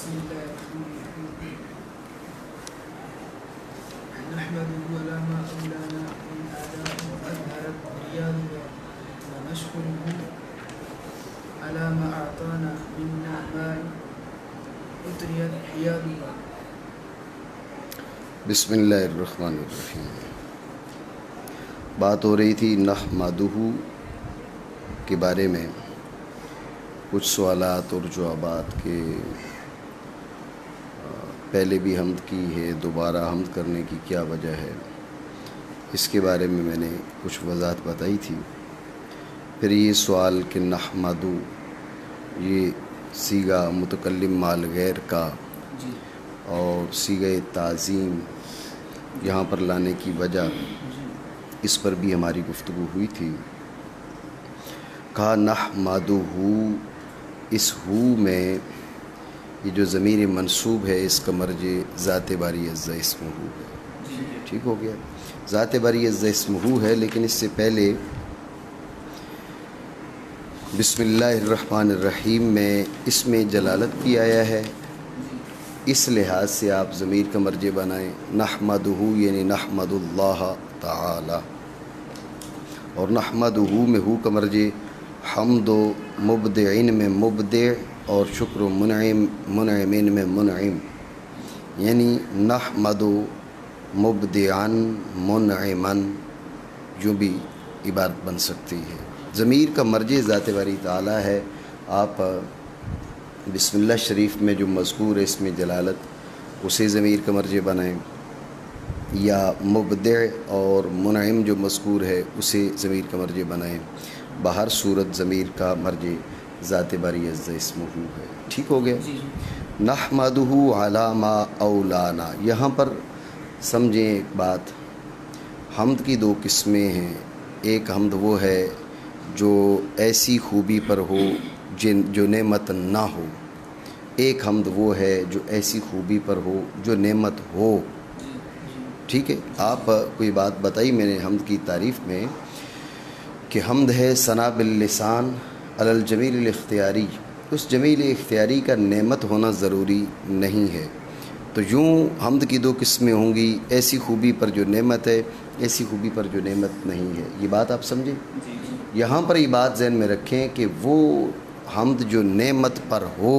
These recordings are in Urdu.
بسم الله الرحمن الرحيم نحمده على ما أولانا من آلاء وأظهرت رياضنا ونشكره على ما أعطانا من نعماء أطريت حياضنا. بسم اللہ الرحمن الرحیم. بات ہو رہی تھی نحمدہ کے بارے میں، کچھ سوالات اور جوابات کے پہلے بھی حمد کی ہے، دوبارہ حمد کرنے کی کیا وجہ ہے، اس کے بارے میں نے کچھ وضاحت بتائی تھی. پھر یہ سوال کہ نحمدہ یہ صیغہ متکلم مال غیر کا اور صیغہ تعظیم یہاں پر لانے کی وجہ، اس پر بھی ہماری گفتگو ہوئی تھی. کہا نحمدہ، اس ہو میں یہ جو ضمیر منصوب ہے اس کا مرجع ذات باری عز اسمہ ہے. ٹھیک ہو گیا، ذات باری عز اسمہ ہے، لیکن اس سے پہلے بسم اللہ الرحمن الرحیم میں اس میں جلالت بھی آیا ہے. اس لحاظ سے آپ ضمیر کا مرجع بنائیں نحمدہ، یعنی نحمد اللہ تعالی، اور نحمدہ میں ہو کا مرجع حمد و مبدعین میں مبدع اور شکر و منعمین میں منعم، یعنی نحمد مبدعن منعمن، جو بھی عبارت بن سکتی ہے. ضمیر کا مرجع ذات باری تعالی ہے. آپ بسم اللہ شریف میں جو مذکور ہے اس میں جلالت، اسے ضمیر کا مرجع بنائیں، یا مبدع اور منعم جو مذکور ہے اسے ضمیر کا مرجع بنائیں. بہر صورت ضمیر کا مرجع ذات باری عز اسمہ ہے. ٹھیک ہو گیا. نحمدہ علی ما اولانا، یہاں پر سمجھیں ایک بات، حمد کی دو قسمیں ہیں. ایک حمد وہ ہے جو ایسی خوبی پر ہو جو نعمت نہ ہو. ایک حمد وہ ہے جو ایسی خوبی پر ہو جو نعمت ہو. ٹھیک ہے. آپ کوئی بات بتائی میں نے حمد کی تعریف میں کہ حمد ہے ثنا باللسان علی الجمیل الاختیاری. اس جمیل اختیاری کا نعمت ہونا ضروری نہیں ہے. تو یوں حمد کی دو قسمیں ہوں گی، ایسی خوبی پر جو نعمت ہے، ایسی خوبی پر جو نعمت نہیں ہے. یہ بات آپ سمجھیں. یہاں پر یہ بات ذہن میں رکھیں کہ وہ حمد جو نعمت پر ہو،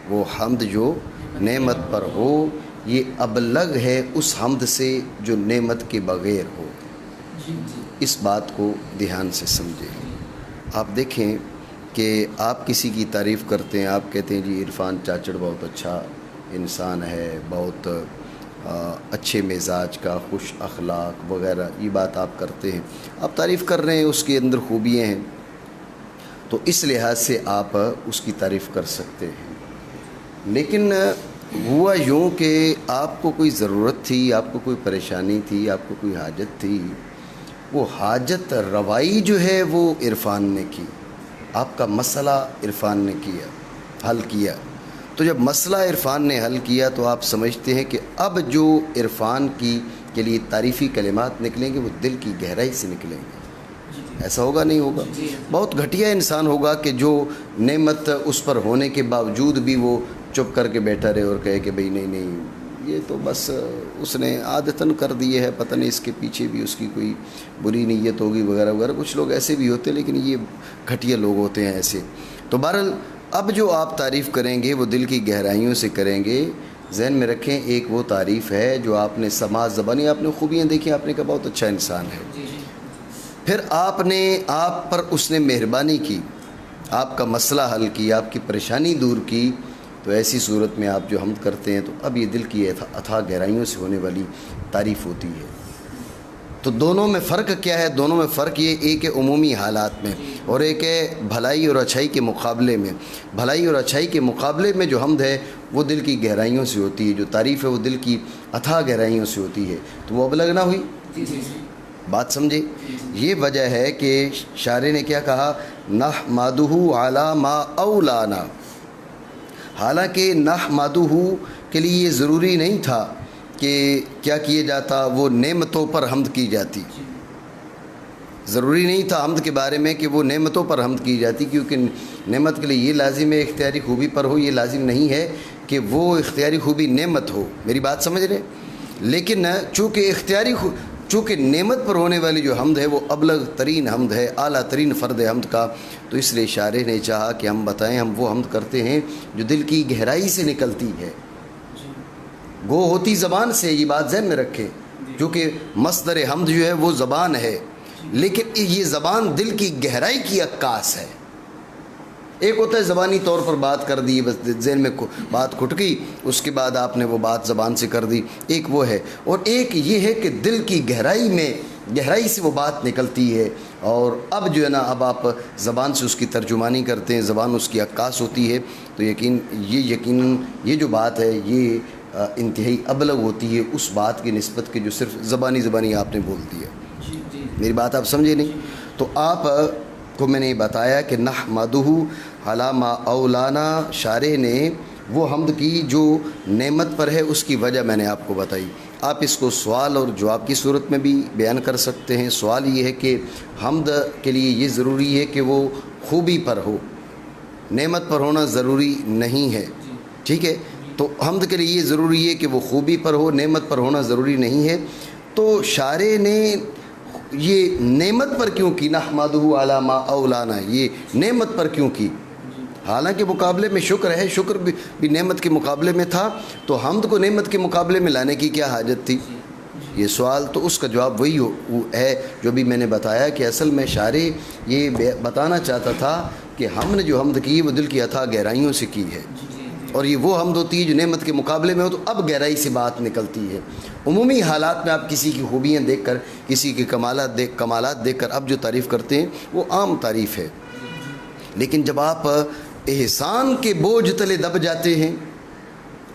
وہ حمد جو نعمت پر ہو، یہ ابلغ ہے اس حمد سے جو نعمت کے بغیر ہو. اس بات کو دھیان سے سمجھیں. آپ دیکھیں کہ آپ کسی کی تعریف کرتے ہیں، آپ کہتے ہیں جی عرفان چاچڑ بہت اچھا انسان ہے، بہت اچھے مزاج کا، خوش اخلاق وغیرہ، یہ بات آپ کرتے ہیں، آپ تعریف کر رہے ہیں، اس کے اندر خوبیاں ہیں، تو اس لحاظ سے آپ اس کی تعریف کر سکتے ہیں. لیکن ہوا یوں کہ آپ کو کوئی ضرورت تھی، آپ کو کوئی پریشانی تھی، آپ کو کوئی حاجت تھی، وہ حاجت روائی جو ہے وہ عرفان نے کی، آپ کا مسئلہ عرفان نے کیا، حل کیا. تو جب مسئلہ عرفان نے حل کیا تو آپ سمجھتے ہیں کہ اب جو عرفان کے لیے تعریفی کلمات نکلیں گے وہ دل کی گہرائی سے نکلیں گے. ایسا ہوگا نہیں ہوگا؟ بہت گھٹیا انسان ہوگا کہ جو نعمت اس پر ہونے کے باوجود بھی وہ چپ کر کے بیٹھا رہے اور کہے کہ بھئی نہیں یہ تو بس اس نے عادتاً کر دیے ہے، پتہ نہیں اس کے پیچھے بھی اس کی کوئی بری نیت ہوگی وغیرہ وغیرہ. کچھ لوگ ایسے بھی ہوتے ہیں، لیکن یہ گھٹیا لوگ ہوتے ہیں ایسے. تو بہرحال اب جو آپ تعریف کریں گے وہ دل کی گہرائیوں سے کریں گے. ذہن میں رکھیں ایک وہ تعریف ہے جو آپ نے سماعت زبانی، آپ نے خوبیاں دیکھی، آپ نے کہا بہت اچھا انسان ہے. پھر آپ پر اس نے مہربانی کی، آپ کا مسئلہ حل کیا، آپ کی پریشانی دور کی. تو ایسی صورت میں آپ جو حمد کرتے ہیں تو اب یہ دل کی اتھاہ گہرائیوں سے ہونے والی تعریف ہوتی ہے. تو دونوں میں فرق کیا ہے؟ دونوں میں فرق یہ، ایک ہے عمومی حالات میں اور ایک ہے بھلائی اور اچھائی کے مقابلے میں. بھلائی اور اچھائی کے مقابلے میں جو حمد ہے وہ دل کی گہرائیوں سے ہوتی ہے، جو تعریف ہے وہ دل کی اتھاہ گہرائیوں سے ہوتی ہے. تو وہ ابلغ نہ ہوئی. بات سمجھے. یہ وجہ ہے کہ شاعر نے کیا کہا، نحمدہ علی ما اولانا. حالانکہ نحمدہ کے لیے یہ ضروری نہیں تھا کہ کیا کیا جاتا، وہ نعمتوں پر حمد کی جاتی. ضروری نہیں تھا حمد کے بارے میں کہ وہ نعمتوں پر حمد کی جاتی، کیونکہ نعمت کے لیے یہ لازم ہے اختیاری خوبی پر ہو، یہ لازم نہیں ہے کہ وہ اختیاری خوبی نعمت ہو. میری بات سمجھ رہے ہیں؟ لیکن چونکہ نعمت پر ہونے والی جو حمد ہے وہ ابلغ ترین حمد ہے، اعلیٰ ترین فرد حمد کا، تو اس لیے شارح نے چاہا کہ ہم بتائیں ہم وہ حمد کرتے ہیں جو دل کی گہرائی سے نکلتی ہے. گو ہوتی زبان سے، یہ بات ذہن میں رکھیں، کیونکہ مصدر حمد جو ہے وہ زبان ہے، لیکن یہ زبان دل کی گہرائی کی عکاس ہے. ایک ہوتا ہے زبانی طور پر بات کر دی، بس ذہن میں بات کھٹ گئی، اس کے بعد آپ نے وہ بات زبان سے کر دی، ایک وہ ہے، اور ایک یہ ہے کہ دل کی گہرائی سے وہ بات نکلتی ہے، اور اب جو ہے نا اب آپ زبان سے اس کی ترجمانی کرتے ہیں، زبان اس کی عکاس ہوتی ہے، تو یقیناً یہ جو بات ہے یہ انتہائی ابلغ ہوتی ہے اس بات کی نسبت کہ جو صرف زبانی آپ نے بول دی ہے. میری بات آپ سمجھے نہیں؟ تو آپ کو میں نے بتایا کہ نحمدہ علی ما اولانا، شارح نے وہ حمد کی جو نعمت پر ہے اس کی وجہ میں نے آپ کو بتائی. آپ اس کو سوال اور جواب کی صورت میں بھی بیان کر سکتے ہیں. سوال یہ ہے کہ حمد کے لیے یہ ضروری ہے کہ وہ خوبی پر ہو، نعمت پر ہونا ضروری نہیں ہے. ٹھیک ہے، تو حمد کے لیے یہ ضروری ہے کہ وہ خوبی پر ہو، نعمت پر ہونا ضروری نہیں ہے. تو شارح نے یہ نعمت پر کیوں کی؟ نحمدہ علی ما اولانا، یہ نعمت پر کیوں کی؟ حالانکہ مقابلے میں شکر ہے، شکر بھی نعمت کے مقابلے میں تھا، تو حمد کو نعمت کے مقابلے میں لانے کی کیا حاجت تھی؟ یہ سوال، تو اس کا جواب وہی ہے جو بھی میں نے بتایا کہ اصل میں شارح یہ بتانا چاہتا تھا کہ ہم نے جو حمد کی وہ دل کی اتھاہ گہرائیوں سے کی ہے، اور یہ وہ حمد ہوتی ہے جو نعمت کے مقابلے میں ہو تو اب گہرائی سے بات نکلتی ہے. عمومی حالات میں آپ کسی کی خوبیاں دیکھ کر، کسی کے کمالات دیکھ کر اب جو تعریف کرتے ہیں وہ عام تعریف ہے، لیکن جب آپ احسان کے بوجھ تلے دب جاتے ہیں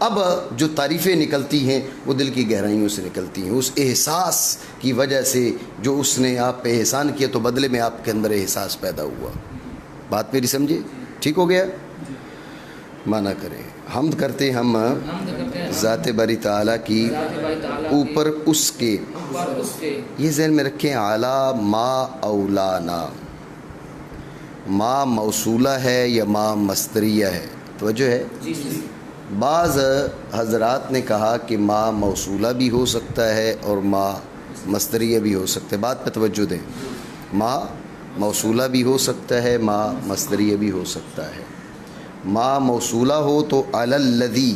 اب جو تعریفیں نکلتی ہیں وہ دل کی گہرائیوں سے نکلتی ہیں، اس احساس کی وجہ سے جو اس نے آپ پہ احسان کیا تو بدلے میں آپ کے اندر احساس پیدا ہوا. بات میری سمجھے؟ ٹھیک ہو گیا؟ مانا کریں حمد کرتے ہم ذات باری تعالیٰ کی اوپر اس کے، یہ ذہن میں رکھیں، اعلیٰ ما اولانا، ما موصولہ ہے یا ما مصدریہ ہے؟ توجہ ہے؟ بعض حضرات نے کہا کہ ما موصولہ بھی ہو سکتا ہے اور ما مصدریہ بھی ہو سکتا ہے. بات پہ توجہ دیں، ما موصولہ بھی ہو سکتا ہے، ما مصدریہ بھی ہو سکتا ہے. ما موصولہ ہو تو علی الذی،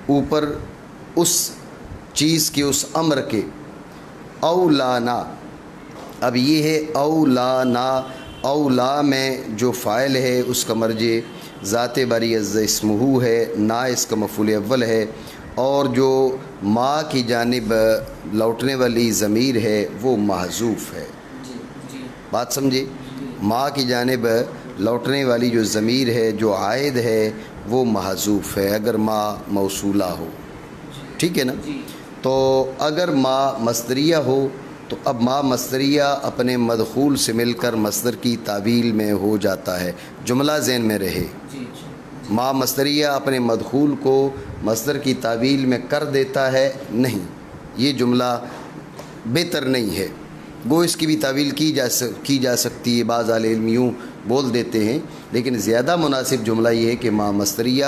اوپر اس چیز کے، اس امر کے، اولانا، اب یہ ہے اولانا، اولا میں جو فاعل ہے اس کا مرجع ذات باری عز اسمہ ہے، نا اس کا مفعول اول ہے، اور جو ما کی جانب لوٹنے والی ضمیر ہے وہ محذوف ہے. بات سمجھے؟ ما کی جانب لوٹنے والی جو ضمیر ہے، جو عائد ہے، وہ محذوف ہے اگر ما موصولہ ہو. ٹھیک ہے نا؟ تو اگر ما مصدریہ ہو تو اب ما مصدریہ اپنے مدخول سے مل کر مصدر کی تعویل میں ہو جاتا ہے. جملہ ذہن میں رہے، ما مصدریہ اپنے مدخول کو مصدر کی تعویل میں کر دیتا ہے، نہیں، یہ جملہ بہتر نہیں ہے. گو اس کی بھی تعویل کی جا سکتی ہے، بعض اہل علم یوں بول دیتے ہیں، لیکن زیادہ مناسب جملہ یہ ہے کہ ما مصدریہ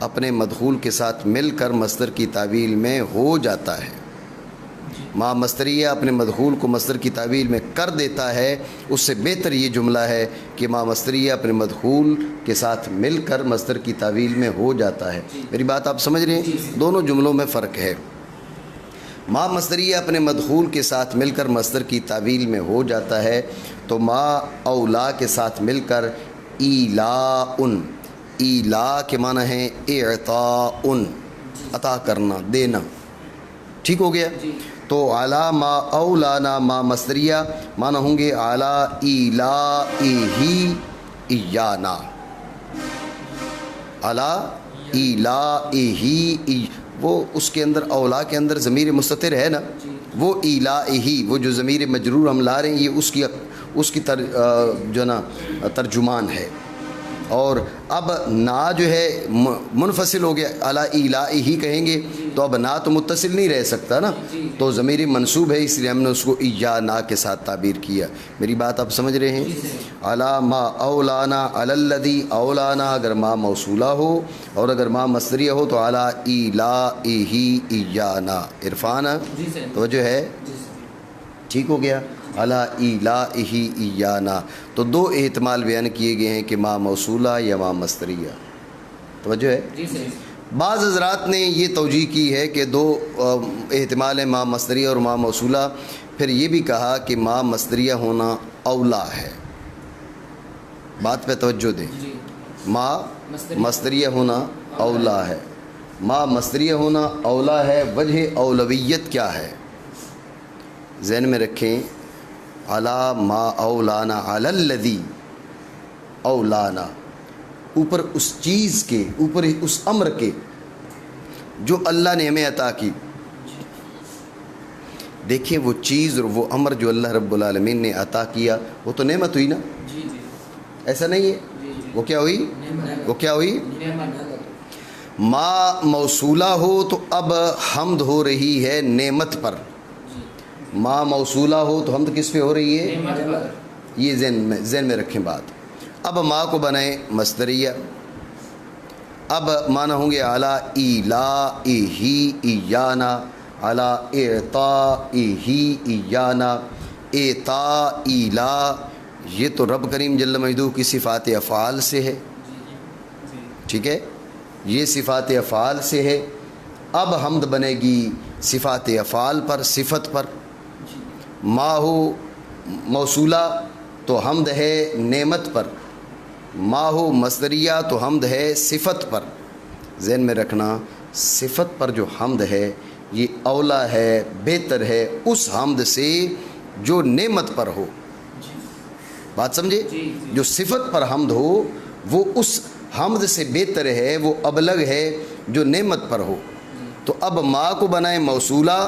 اپنے مدخول کے ساتھ مل کر مصدر کی تعویل میں ہو جاتا ہے. ما مصدریہ اپنے مدخول کو مصدر کی تعویل میں کر دیتا ہے، اس سے بہتر یہ جملہ ہے کہ ما مصدریہ اپنے مدخول کے ساتھ مل کر مصدر کی تعویل میں ہو جاتا ہے. میری بات آپ سمجھ رہے ہیں؟ دونوں جملوں میں فرق ہے. ما مصدریہ اپنے مدخول کے ساتھ مل کر مصدر کی تعویل میں ہو جاتا ہے، تو ما اولا کے ساتھ مل کر ایلاء، ایلاء کے معنی ہے اعطاء، عطا کرنا، دینا. ٹھیک ہو گیا؟ تو اعلی ما اولانا ما مصدریہ معنی ہوں گے اعلی ایلائہی ایانا، اعلی ایلائہی، وہ اس کے اندر اولا کے اندر ضمیر مستتر ہے نا، وہ ایلائہی، وہ جو ضمیر مجرور ہم لا رہے ہیں یہ اس کی جو نا ترجمان ہے. اور اب نا جو ہے منفصل ہو گیا، علی الہی کہیں گے تو اب نا تو متصل نہیں رہ سکتا نا، تو ضمیر منصوب ہے، اس لیے ہم نے اس کو ایانا کے ساتھ تعبیر کیا۔ میری بات آپ سمجھ رہے ہیں؟ علی ما اولانا، علی الذی اولانا اگر ما موصولہ ہو، اور اگر ما مصدریہ ہو تو علی الہی ایانا، عرفان توجہ ہے، ٹھیک ہو گیا، علی الہی ایانا۔ تو دو احتمال بیان کیے گئے ہیں کہ ما موصولہ یا ما مصدریہ، توجہ ہے۔ بعض حضرات نے یہ توجیہ کی ہے کہ دو احتمال ہیں، ما مصدریہ اور ما موصولہ، پھر یہ بھی کہا کہ ما مصدریہ ہونا اولا ہے۔ بات پہ توجہ دیں، ما مصدریہ ہونا اولا ہے، ما مصدریہ ہونا اولا ہے۔ وجہ اولویت کیا ہے ذہن میں رکھیں، علی ما اولانا، علی الذی اولانا، اوپر اس چیز کے، اوپر اس امر کے جو اللہ نے ہمیں عطا کی۔ دیکھیں وہ چیز اور وہ امر جو اللہ رب العالمین نے عطا کیا وہ تو نعمت ہوئی نا، ایسا نہیں ہے؟ وہ کیا ہوئی؟ وہ کیا ہوئی؟ ما موصولہ ہو تو اب حمد ہو رہی ہے نعمت پر، ما موصولہ ہو تو حمد کس پہ ہو رہی ہے؟ یہ ذہن میں رکھیں بات۔ اب ما کو بنائیں مصدریہ، اب معنی ہوں گے علی الہی ایانا، علی اعطائہی ایانا، اعطاء الہ، یہ تو رب کریم جل مجدہ کی صفات افعال سے ہے، ٹھیک ہے، یہ صفات افعال سے ہے۔ اب حمد بنے گی صفات افعال پر، صفت پر۔ ما ہو موصولہ تو حمد ہے نعمت پر، ما ہو مصدریہ تو حمد ہے صفت پر۔ ذہن میں رکھنا صفت پر جو حمد ہے یہ اولا ہے، بہتر ہے اس حمد سے جو نعمت پر ہو۔ بات سمجھے؟ جو صفت پر حمد ہو وہ اس حمد سے بہتر ہے، وہ ابلغ ہے جو نعمت پر ہو۔ تو اب ما کو بنائیں موصولہ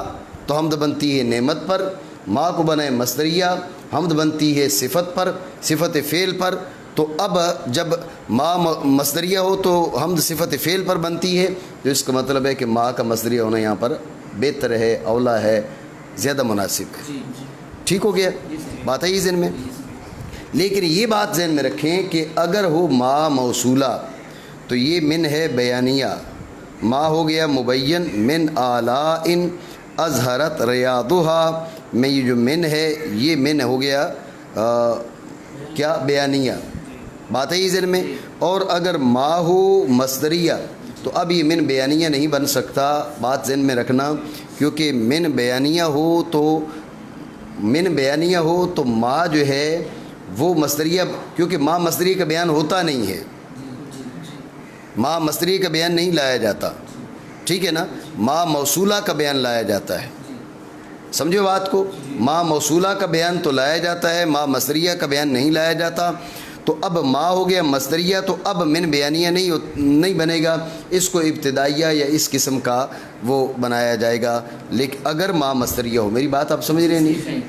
تو حمد بنتی ہے نعمت پر، ما کو بنائیں مصدریہ حمد بنتی ہے صفت پر، صفت فعل پر۔ تو اب جب ما مصدریہ ہو تو حمد صفت فعل پر بنتی ہے، تو اس کا مطلب ہے کہ ما کا مصدریہ ہونا یہاں پر بہتر ہے، اولا ہے، زیادہ مناسب ہے۔ ٹھیک ہو گیا؟ بات ہے یہ ذہن میں۔ لیکن یہ بات ذہن میں رکھیں کہ اگر ہو ما موصولہ تو یہ من ہے بیانیہ، ما ہو گیا مبین، من آلاء اظہرت ریاضھا، میں یہ جو من ہے یہ من ہو گیا کیا؟ بیانیہ۔ بات ہے یہ ذہن میں۔ اور اگر ما ہو مصدریہ تو اب یہ من بیانیہ نہیں بن سکتا، بات ذہن میں رکھنا، کیونکہ من بیانیہ ہو تو ما جو ہے وہ مصدریہ، کیونکہ ما مصدریہ کا بیان ہوتا نہیں ہے، ما مصدریہ کا بیان نہیں لایا جاتا، ٹھیک ہے نا، ما موصولہ کا بیان لایا جاتا ہے۔ سمجھو بات کو، ما موصولہ کا بیان تو لایا جاتا ہے، ما مصدریہ کا بیان نہیں لایا جاتا۔ تو اب ما ہو گیا مصدریہ تو اب من بیانیہ نہیں بنے گا، اس کو ابتدائیہ یا اس قسم کا وہ بنایا جائے گا۔ لیکن اگر ما مصدریہ ہو، میری بات آپ سمجھ رہے نہیں؟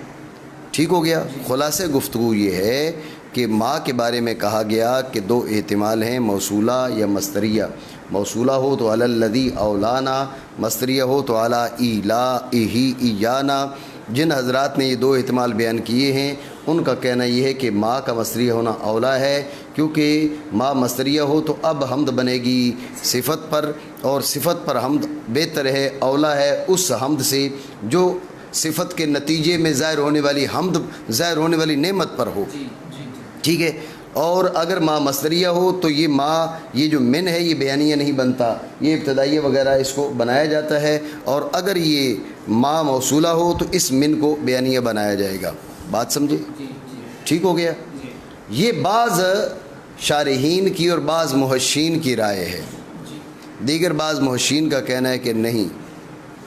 ٹھیک ہو گیا۔ خلاصہ گفتگو یہ ہے کہ ما کے بارے میں کہا گیا کہ دو احتمال ہیں، موصولہ یا مصدریہ۔ موصولہ ہو تو علی الذی اولانا، مصدریہ ہو تو علی الہی ایانا۔ جن حضرات نے یہ دو احتمال بیان کیے ہیں ان کا کہنا یہ ہے کہ ما کا مصدریہ ہونا اولا ہے، کیونکہ ما مصدریہ ہو تو اب حمد بنے گی صفت پر، اور صفت پر حمد بہتر ہے، اولا ہے اس حمد سے جو صفت کے نتیجے میں ظاہر ہونے والی حمد، ظاہر ہونے والی نعمت پر ہو، ٹھیک ہے۔ اور اگر ما مصدریہ ہو تو یہ ما، یہ جو من ہے یہ بیانیہ نہیں بنتا، یہ ابتدائیہ وغیرہ اس کو بنایا جاتا ہے، اور اگر یہ ما موصولہ ہو تو اس من کو بیانیہ بنایا جائے گا۔ بات سمجھے؟ ٹھیک ہو گیا۔ یہ بعض شارحین کی اور بعض محشین کی رائے ہے، دیگر بعض محشین کا کہنا ہے کہ نہیں،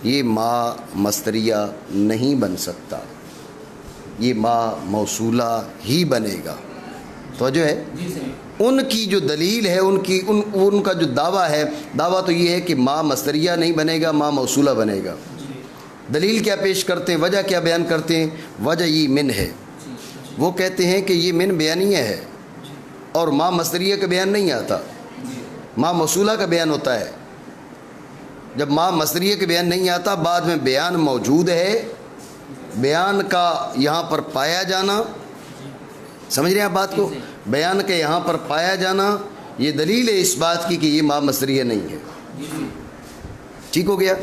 یہ ما مصدریہ نہیں بن سکتا، یہ ما موصولہ ہی بنے گا۔ توجہ ہے؟ ان کی جو دلیل ہے، ان کا جو دعویٰ ہے، دعویٰ تو یہ ہے کہ ما مصدریہ نہیں بنے گا، ما موصولہ بنے گا۔ دلیل کیا پیش کرتے ہیں، وجہ کیا بیان کرتے ہیں؟ وجہ یہ من ہے، وہ کہتے ہیں کہ یہ من بیانیہ ہے، اور ما مصدریہ کا بیان نہیں آتا، ما موصولہ کا بیان ہوتا ہے۔ جب ما مصدریہ کا بیان نہیں آتا، بعد میں بیان موجود ہے، بیان کا یہاں پر پایا جانا، سمجھ رہے ہیں آپ بات کو؟ بیان کا یہاں پر پایا جانا یہ دلیل ہے اس بات کی کہ یہ ما مصدریہ نہیں ہے۔ ٹھیک ہو گیا؟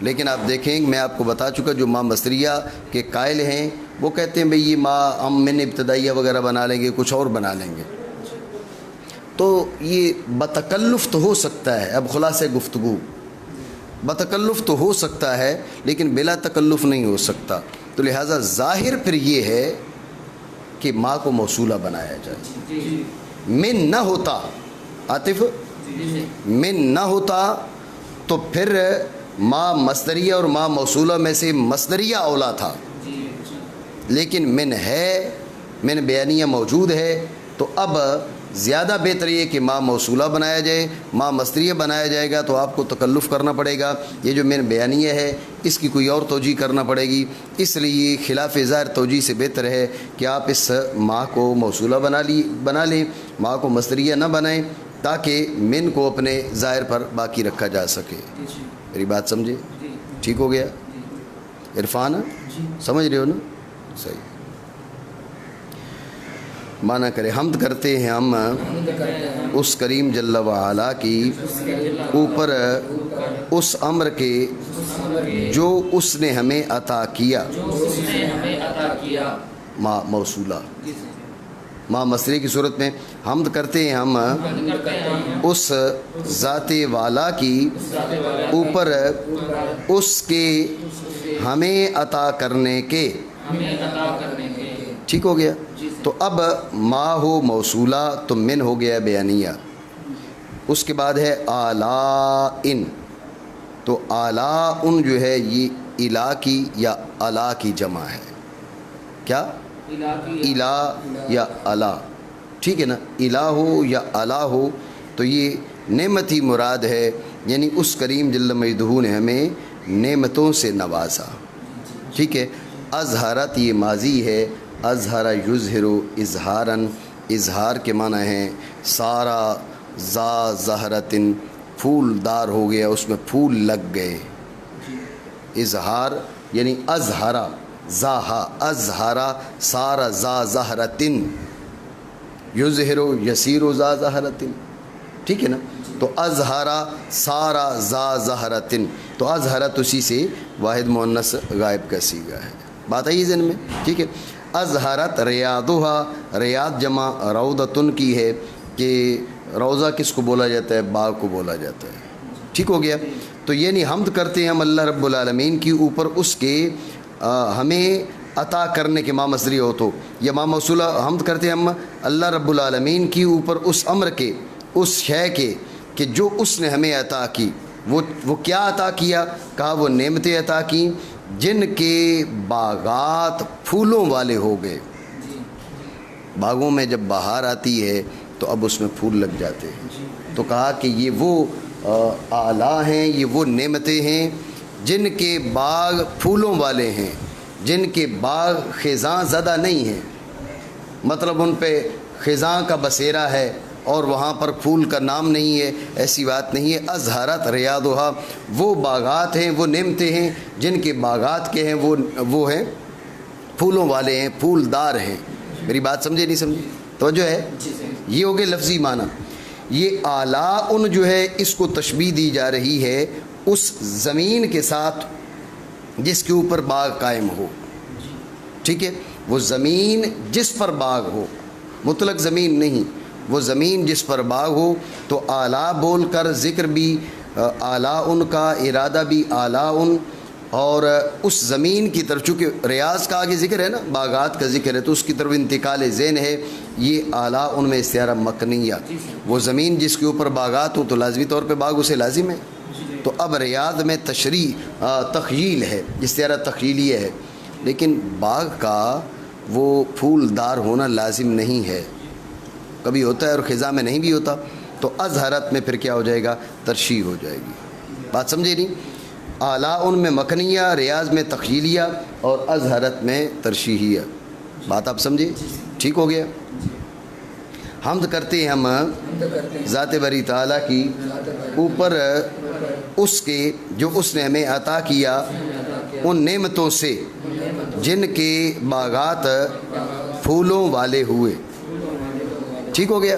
لیکن آپ دیکھیں، میں آپ کو بتا چکا، جو ما مصدریہ کے قائل ہیں وہ کہتے ہیں بھئی یہ ما ہم من ابتدائیہ وغیرہ بنا لیں گے، کچھ اور بنا لیں گے، تو یہ بتکلف تو ہو سکتا ہے۔ اب خلاصہ گفتگو، بتکلف تو ہو سکتا ہے لیکن بلا تکلف نہیں ہو سکتا، تو لہٰذا ظاہر پھر یہ ہے کہ ما کو موصولہ بنایا جائے۔ من نہ ہوتا، عاطف من نہ ہوتا تو پھر ما مصدریہ اور ما موصولہ میں سے مصدریہ اولا تھا، لیکن من ہے، من بیانیہ موجود ہے، تو اب زیادہ بہتر یہ کہ ما موصولہ بنایا جائے، ما مصدریہ بنایا جائے گا تو آپ کو تکلف کرنا پڑے گا، یہ جو من بیانیہ ہے اس کی کوئی اور توجیہ کرنا پڑے گی، اس لیے خلاف ظاہر توجیہ سے بہتر ہے کہ آپ اس ما کو موصولہ بنا لیں، ما کو مصدریہ نہ بنائیں، تاکہ من کو اپنے ظاہر پر باقی رکھا جا سکے۔ میری بات سمجھے؟ ٹھیک ہو گیا؟ عرفان سمجھ رہے ہو نا؟ صحیح۔ مانا کرے حمد کرتے ہیں ہم اس کریم جل وعلا کی اوپر اس امر کے جو اس نے ہمیں عطا کیا، ما موصولہ، ما مصدریہ کی صورت میں حمد کرتے ہیں ہم اس ذات والا کی اوپر اس کے ہمیں عطا کرنے کے۔ ٹھیک ہو گیا؟ تو اب ما ہو موصولہ تو من ہو گیا بیانیہ، اس کے بعد ہے آلاء، تو آلاء جو ہے یہ الہ کی یا الا کی جمع ہے، کیا؟ الہ یا الا، ٹھیک ہے نا؟ الہ ہو یا الا ہو تو یہ نعمت ہی مراد ہے، یعنی اس کریم جل مجدہ نے ہمیں نعمتوں سے نوازا۔ ٹھیک ہے؟ اظہرت یہ ماضی ہے، اظہر یظہر اظہاراً، اظہار کے معنی ہیں سارا ذا زہرتن، پھول دار ہو گیا، اس میں پھول لگ گئے۔ اظہار یعنی اظہرا ذاہا، اظہرا سارا ذا زہرتن، یظہر یسیر ذا زہرتن، ٹھیک ہے نا؟ تو اظہرا سارا ذا زہرتن، تو اظہرت اسی سے واحد مؤنث غائب کا صیغہ ہے۔ بات آئی ذہن میں؟ ٹھیک ہے؟ اظہرت ریاضھا، ریاض جمع روضتن کی ہے کہ روضہ کس کو بولا جاتا ہے؟ باغ کو بولا جاتا ہے۔ ٹھیک ہو گیا؟ تو یعنی حمد کرتے ہیں ہم اللہ رب العالمین کی اوپر اس کے ہمیں عطا کرنے کے، ما مصدریہ ہو تو، یا ما موصولہ، حمد کرتے ہیں ہم اللہ رب العالمین کی اوپر اس امر کے، اس شے کے کہ جو اس نے ہمیں عطا کی۔ وہ کیا عطا کیا؟ کہا وہ نعمتیں عطا کی جن کے باغات پھولوں والے ہو گئے۔ باغوں میں جب بہار آتی ہے تو اب اس میں پھول لگ جاتے ہیں، تو کہا کہ یہ وہ آلہ ہیں، یہ وہ نعمتیں ہیں جن کے باغ پھولوں والے ہیں، جن کے باغ خزاں زدہ نہیں ہیں، مطلب ان پہ خزاں کا بسیرا ہے اور وہاں پر پھول کا نام نہیں ہے، ایسی بات نہیں ہے۔ اظہرت ریاضھا، وہ باغات ہیں، وہ نعمتیں ہیں جن کے باغات کے ہیں وہ ہیں پھولوں والے ہیں، پھول دار ہیں۔ میری بات سمجھے نہیں سمجھے؟ توجہ ہے؟ یہ ہو گئے لفظی معنی۔ یہ آلاء جو ہے اس کو تشبیہ دی جا رہی ہے اس زمین کے ساتھ جس کے اوپر باغ قائم ہو۔ ٹھیک ہے؟ وہ زمین جس پر باغ ہو، مطلق زمین نہیں، وہ زمین جس پر باغ ہو، تو آلاء بول کر ذکر بھی آلاء کا، ارادہ بھی آلاء، اور اس زمین کی طرف، چونکہ ریاض کا آگے ذکر ہے نا، باغات کا ذکر ہے، تو اس کی طرف انتقال ذہن ہے۔ یہ آلاء میں استعارہ مکنیہ، وہ زمین جس کے اوپر باغات ہوں تو لازمی طور پہ باغ اسے لازم ہے۔ تو اب ریاض میں تشریح تخیل ہے، استعارہ تخیلیہ ہے، لیکن باغ کا وہ پھول دار ہونا لازم نہیں ہے، کبھی ہوتا ہے اور خزاں میں نہیں بھی ہوتا۔ تو اظہرت میں پھر کیا ہو جائے گا؟ ترشیح ہو جائے گی۔ بات سمجھے نہیں؟ آلاء میں مکنیہ، ریاض میں تخیلیہ، اور اظہرت میں ترشیحیہ۔ بات آپ سمجھے؟ ٹھیک ہو گیا؟ حمد کرتے ہیں ہم ذات باری تعالیٰ کی اوپر اس کے جو اس نے ہمیں عطا کیا ان نعمتوں سے جن کے باغات پھولوں والے ہوئے. ٹھیک ہو گیا.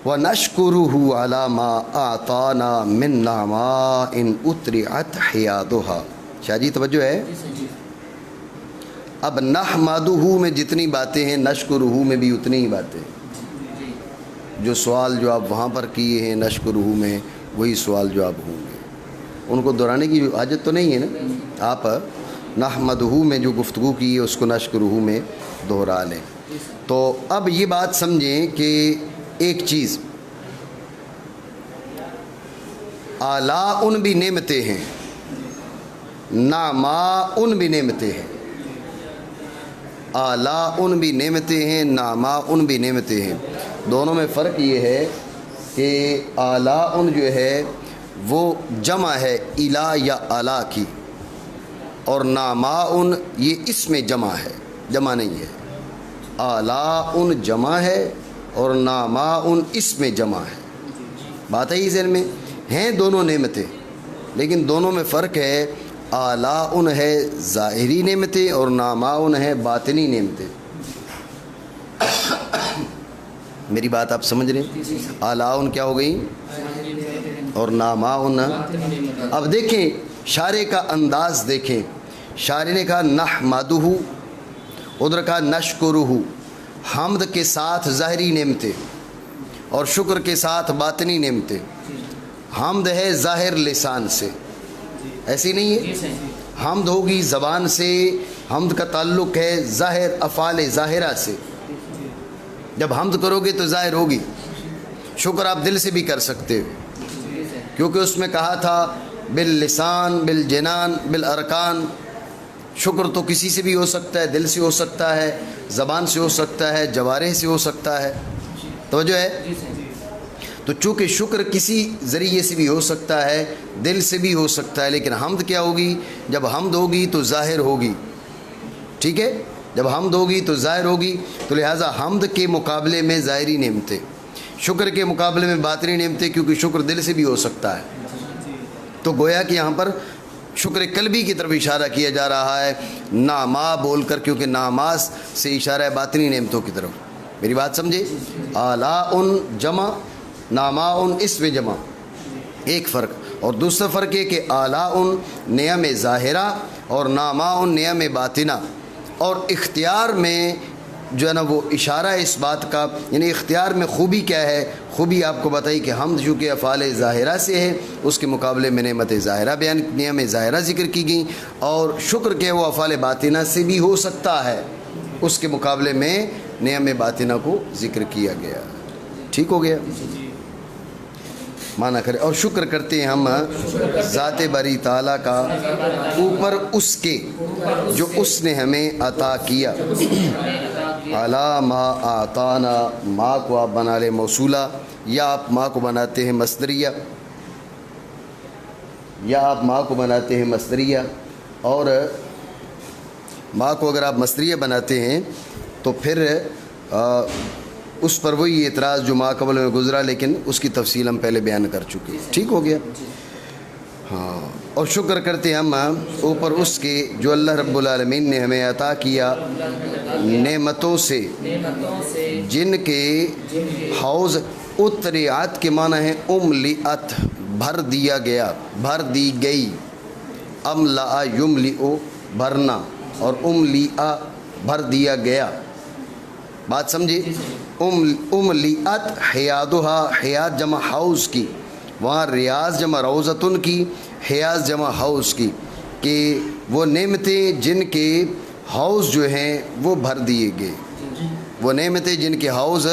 وَنَشْكُرُهُ عَلَى مَا أَعْطَانَا مِن نَعْمَاءٍ أُطْرِعَتْ حِيَادُهَا. شاہ جی توجہ ہے. اب نحمدہ میں جتنی باتیں ہیں نشکرہ میں بھی اتنی ہی باتیں ہیں. جو سوال جو آپ وہاں پر کیے ہیں نشکرہ میں وہی سوال جو آپ ہوں گے. ان کو دہرانے کی حاجت تو نہیں ہے نا. آپ نحمدہ میں جو گفتگو کی ہے اس کو نشکرہ میں دہرا لیں. تو اب یہ بات سمجھیں کہ ایک چیز آلاء ان بھی نعمتیں ہیں, نعماء ان بھی نعمتیں ہیں. آلاء ان بھی نعمتیں ہیں, نعماء ان بھی نعمتیں ہیں. دونوں میں فرق یہ ہے کہ آلاء ان جو ہے وہ جمع ہے الا یا الا کی, اور نعماء ان یہ اس میں جمع ہے, جمع نہیں ہے. آلاء ان جمع ہے اور نعماء ان اس میں جمع ہے. بات ہے ذہن میں. ہیں دونوں نعمتیں لیکن دونوں میں فرق ہے. آلاء ان ہے ظاہری نعمتیں اور نعماء ان ہے باطنی نعمتیں. میری بات آپ سمجھ رہے ہیں؟ آلاء ان کیا ہو گئی اور نعماء ان. اب دیکھیں شارع کا انداز دیکھیں. شارع نے کہا نحمدہ, ادھر کہا نشکرہ. حمد کے ساتھ ظاہری نعمتیں اور شکر کے ساتھ باطنی نعمتیں. حمد ہے ظاہر لسان سے, ایسی نہیں ہے. حمد ہوگی زبان سے. حمد کا تعلق ہے ظاہر افعال ظاہرہ سے. جب حمد کرو گے تو ظاہر ہوگی. شکر آپ دل سے بھی کر سکتے ہو کیونکہ اس میں کہا تھا باللسان بالجنان بالارکان. شکر تو کسی سے بھی ہو سکتا ہے, دل سے ہو سکتا ہے, زبان سے ہو سکتا ہے, جوارح سے ہو سکتا ہے. توجہ ہے. تو چونکہ شکر کسی ذریعے سے بھی ہو سکتا ہے, دل سے بھی ہو سکتا ہے, لیکن حمد کیا ہوگی؟ جب حمد ہوگی تو ظاہر ہوگی. ٹھیک ہے, جب حمد ہوگی تو ظاہر ہوگی. تو لہٰذا حمد کے مقابلے میں ظاہری نعمتیں, شکر کے مقابلے میں باطنی نعمتیں, کیونکہ شکر دل سے بھی ہو سکتا ہے. تو گویا کہ یہاں پر شکر قلبی کی طرف اشارہ کیا جا رہا ہے نعماء بول کر, کیونکہ نعماء سے اشارہ ہے باطنی نعمتوں کی طرف. میری بات سمجھے؟ آلاء ان جمع, نعماء ان اس میں جمع, ایک فرق. اور دوسرا فرق ہے کہ آلاء ان نعم ظاہرہ اور نعماء ان نعم باطنہ. اور اختیار میں جو ہے نا وہ اشارہ ہے اس بات کا, یعنی اختیار میں خوبی کیا ہے؟ خوبی آپ کو بتائی کہ حمد چونکہ افعال ظاہرہ سے ہے اس کے مقابلے میں نعمت ظاہرہ بیان, نعم ظاہرہ ذکر کی گئی. اور شکر کے وہ افعال باطنہ سے بھی ہو سکتا ہے, اس کے مقابلے میں نعم باطنہ کو ذکر کیا گیا. ٹھیک ہو گیا؟ مانا کرے. اور شکر کرتے ہیں ہم ذات باری تعالیٰ کا اوپر اس کے جو اس نے ہمیں عطا کیا. علی ما اعطانا, ما کو آپ بنا لیں موصولہ, یا آپ ما کو بناتے ہیں مصدریہ, یا آپ ما کو بناتے ہیں مصدریہ. اور ما کو اگر آپ مصدریہ بناتے ہیں تو پھر اس پر وہی اعتراض جو ما قبل میں گزرا, لیکن اس کی تفصیل ہم پہلے بیان کر چکے. ٹھیک ہو گیا؟ ہاں. اور شکر کرتے ہم اوپر اس کے جو اللہ رب العالمین نے ہمیں عطا کیا نعمتوں سے جن کے حوض اتریات کے معنی ہے املیات, بھر دیا گیا, بھر دی گئی. املا یملئ بھرنا, اور املیآ بھر دیا گیا. بات سمجھے؟ املیات حیادہا, حیاد جمع حوض کی, وہاں ریاض جمع روضتن کی, حیاض جمع حوض کی, کہ وہ نعمتیں جن کے حوض جو ہیں وہ بھر دیے گئے, وہ نعمتیں جن کے حوض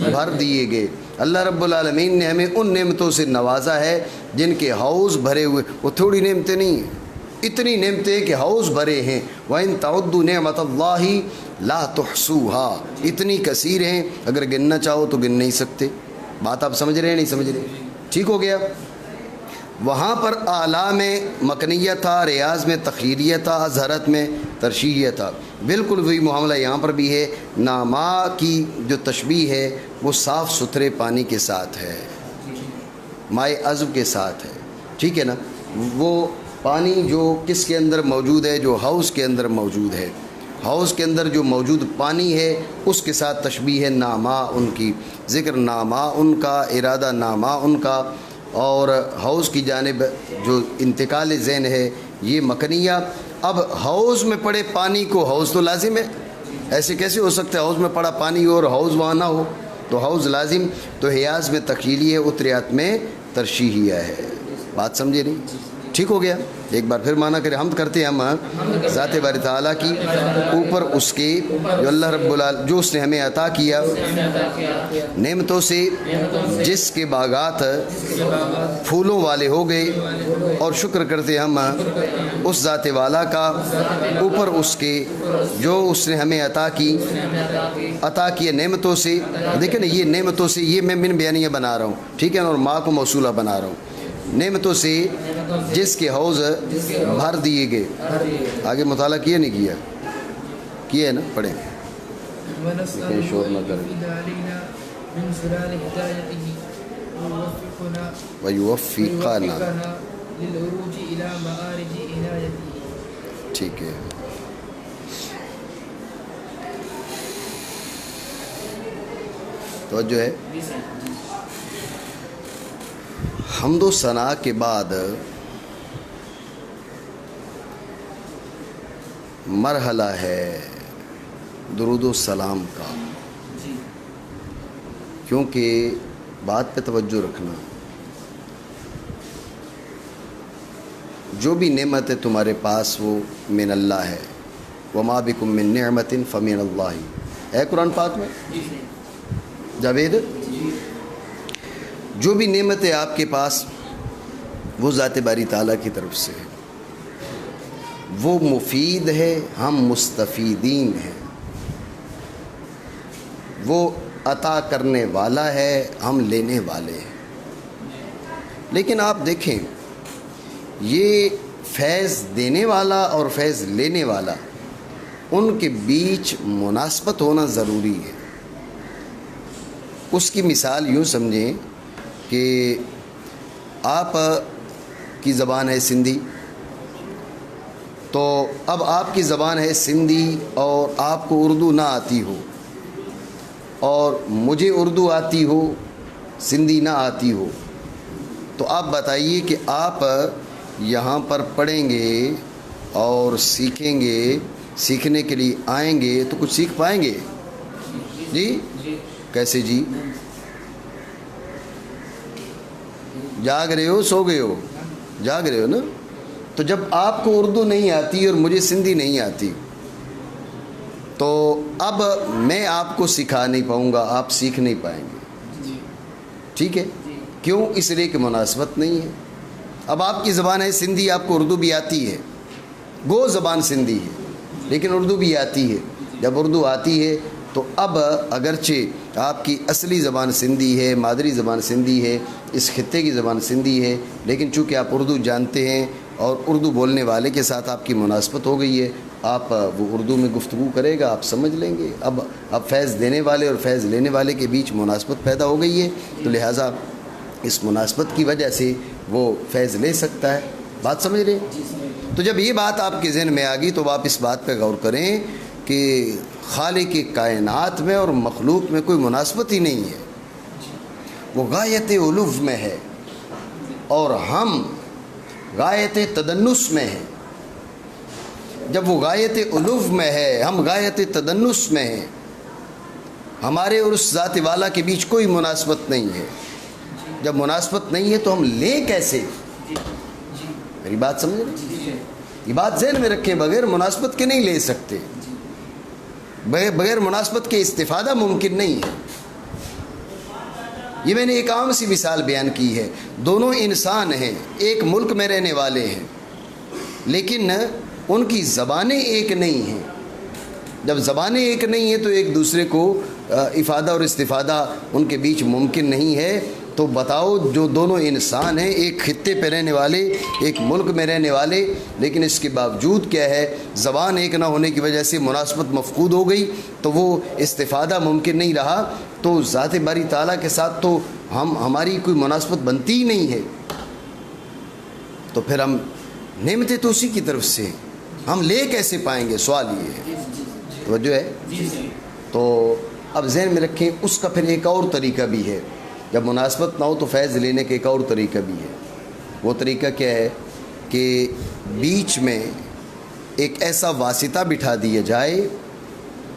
بھر دیے گئے. اللہ رب العالمین نے ہمیں ان نعمتوں سے نوازا ہے جن کے حوض بھرے ہوئے. وہ تھوڑی نعمتیں نہیں ہیں, اتنی نعمتیں کہ حوض بھرے ہیں. وَإِن تَعُدُّوا نِعْمَةَ اللَّهِ لَا تُحْصُوهَا, اتنی کثیر ہیں اگر گننا چاہو تو گن نہیں سکتے. بات آپ سمجھ رہے ہیں نہیں سمجھ رہے؟ ٹھیک ہو گیا؟ وہاں پر آلاء میں مکنیہ تھا, ریاض میں تخیریہ تھا, اظہرت میں ترشیح تھا، بالکل وہی معاملہ یہاں پر بھی ہے. ناما کی جو تشبیہ ہے وہ صاف ستھرے پانی کے ساتھ ہے، مائع عذب کے ساتھ ہے، ٹھیک ہے نا. وہ پانی جو کس کے اندر موجود ہے؟ جو حوض کے اندر موجود ہے. حوض کے اندر جو موجود پانی ہے اس کے ساتھ تشبیہ ہے ناما ان کی. ذکر ناما ان کا، ارادہ ناما ان کا، اور حوض کی جانب جو انتقال ذہن ہے یہ مکنیہ. اب حوض میں پڑے پانی کو، حوض تو لازم ہے، ایسے کیسے ہو سکتا ہے حوض میں پڑا پانی اور حوض وہاں نہ ہو؟ تو حوض لازم. تو حیاض میں تخیلی ہے، اتریات میں ترشیحیہ ہے. بات سمجھے نہیں؟ ٹھیک ہو گیا. ایک بار پھر مانا کرے حمد کرتے ہیں ہم ذات باری تعالیٰ کی، اوپر اس کے جو اللہ رب العالمین جو اس نے ہمیں عطا کیا نعمتوں سے، جس کے باغات پھولوں والے ہو گئے. اور شکر کرتے ہم اس ذات والا کا، اوپر اس کے جو اس نے ہمیں عطا کیا نعمتوں سے. دیکھیں نا، یہ نعمتوں سے، یہ میں من بیانیہ بنا رہا ہوں، ٹھیک ہے نا، اور ماں کو موصولہ بنا رہا ہوں. نعمتوں سے جس کے حوض بھر دیے گئے. آگے مطالعہ کیا نہیں کیا ہے نا؟ پڑھیں. شور نہ کریں. وَيُوَفِّقَنَا، ٹھیک ہے. توجہ ہے. حمد و ثنا کے بعد مرحلہ ہے درود و سلام کا. کیونکہ بات پہ توجہ رکھنا، جو بھی نعمت ہے تمہارے پاس وہ من اللہ ہے. وما بکم من نعمت فمن اللہ ہے قرآن پاک میں. جاوید، جو بھی نعمت ہے آپ کے پاس وہ ذات باری تعالیٰ کی طرف سے ہے. وہ مفید ہے، ہم مستفیدین ہیں. وہ عطا کرنے والا ہے، ہم لینے والے ہیں. لیکن آپ دیکھیں، یہ فیض دینے والا اور فیض لینے والا، ان کے بیچ مناسبت ہونا ضروری ہے. اس کی مثال یوں سمجھیں کہ آپ کی زبان ہے سندھی، تو اب آپ کی زبان ہے سندھی اور آپ کو اردو نہ آتی ہو، اور مجھے اردو آتی ہو، سندھی نہ آتی ہو، تو آپ بتائیے کہ آپ یہاں پر پڑھیں گے اور سیکھیں گے، سیکھنے کے لیے آئیں گے تو کچھ سیکھ پائیں گے؟ جی کیسے جی؟ جاگ رہے ہو، سو گئے ہو؟ جاگ رہے ہو نا. تو جب آپ کو اردو نہیں آتی اور مجھے سندھی نہیں آتی، تو اب میں آپ کو سکھا نہیں پاؤں گا، آپ سیکھ نہیں پائیں گے. ٹھیک ہے؟ کیوں؟ اس لیے کہ مناسبت نہیں ہے. اب آپ کی زبان ہے سندھی، آپ کو اردو بھی آتی ہے، گو زبان سندھی ہے لیکن اردو بھی آتی ہے. جب اردو آتی ہے تو اب اگرچہ آپ کی اصلی زبان سندھی ہے، مادری زبان سندھی ہے، اس خطے کی زبان سندھی ہے، لیکن چونکہ آپ اردو جانتے ہیں اور اردو بولنے والے کے ساتھ آپ کی مناسبت ہو گئی ہے، آپ وہ اردو میں گفتگو کرے گا، آپ سمجھ لیں گے. اب فیض دینے والے اور فیض لینے والے کے بیچ مناسبت پیدا ہو گئی ہے، تو لہٰذا اس مناسبت کی وجہ سے وہ فیض لے سکتا ہے. بات سمجھ رہے ہیں؟ تو جب یہ بات آپ کے ذہن میں آ گئی تو آپ اس بات پہ غور کریں کہ خالق کائنات میں اور مخلوق میں کوئی مناسبت ہی نہیں ہے. وہ غایت علو میں ہے اور ہم غایت تدنس میں ہیں. جب وہ غایت علو میں ہے، ہم غایت تدنس میں ہیں، ہمارے اور اس ذات والا کے بیچ کوئی مناسبت نہیں ہے. جب مناسبت نہیں ہے تو ہم لیں کیسے؟ میری بات سمجھ رہے؟ یہ بات ذہن میں رکھیں، بغیر مناسبت کے نہیں لے سکتے، بغیر مناسبت کے استفادہ ممکن نہیں ہے. یہ میں نے ایک عام سی مثال بیان کی ہے. دونوں انسان ہیں، ایک ملک میں رہنے والے ہیں، لیکن ان کی زبانیں ایک نہیں ہیں. جب زبانیں ایک نہیں ہیں تو ایک دوسرے کو افادہ اور استفادہ ان کے بیچ ممکن نہیں ہے. تو بتاؤ جو دونوں انسان ہیں، ایک خطے پہ رہنے والے، ایک ملک میں رہنے والے، لیکن اس کے باوجود کیا ہے، زبان ایک نہ ہونے کی وجہ سے مناسبت مفقود ہو گئی، تو وہ استفادہ ممکن نہیں رہا، تو ذات باری تعالیٰ کے ساتھ تو ہماری کوئی مناسبت بنتی ہی نہیں ہے، تو پھر ہم نعمتیں تو اسی کی طرف سے ہم لے کیسے پائیں گے؟ سوال یہ ہے، توجہ ہے؟ تو اب ذہن میں رکھیں، اس کا پھر ایک اور طریقہ بھی ہے، جب مناسبت نہ ہو تو فیض لینے کا ایک اور طریقہ بھی ہے۔ وہ طریقہ کیا ہے کہ بیچ میں ایک ایسا واسطہ بٹھا دیا جائے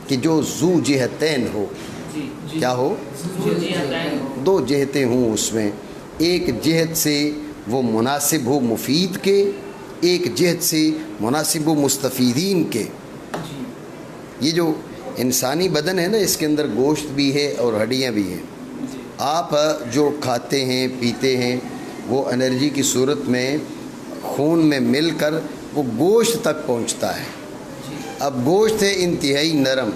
کہ جو ذو جہتین ہو۔ کیا ہو؟ دو جہتیں ہوں اس میں، ایک جہت سے وہ مناسب ہو مفید کے، ایک جہت سے مناسب ہو مستفیدین کے۔ یہ جو انسانی بدن ہے نا، اس کے اندر گوشت بھی ہے اور ہڈیاں بھی ہیں۔ آپ جو کھاتے ہیں پیتے ہیں وہ انرجی کی صورت میں خون میں مل کر وہ گوشت تک پہنچتا ہے۔ اب گوشت ہے انتہائی نرم،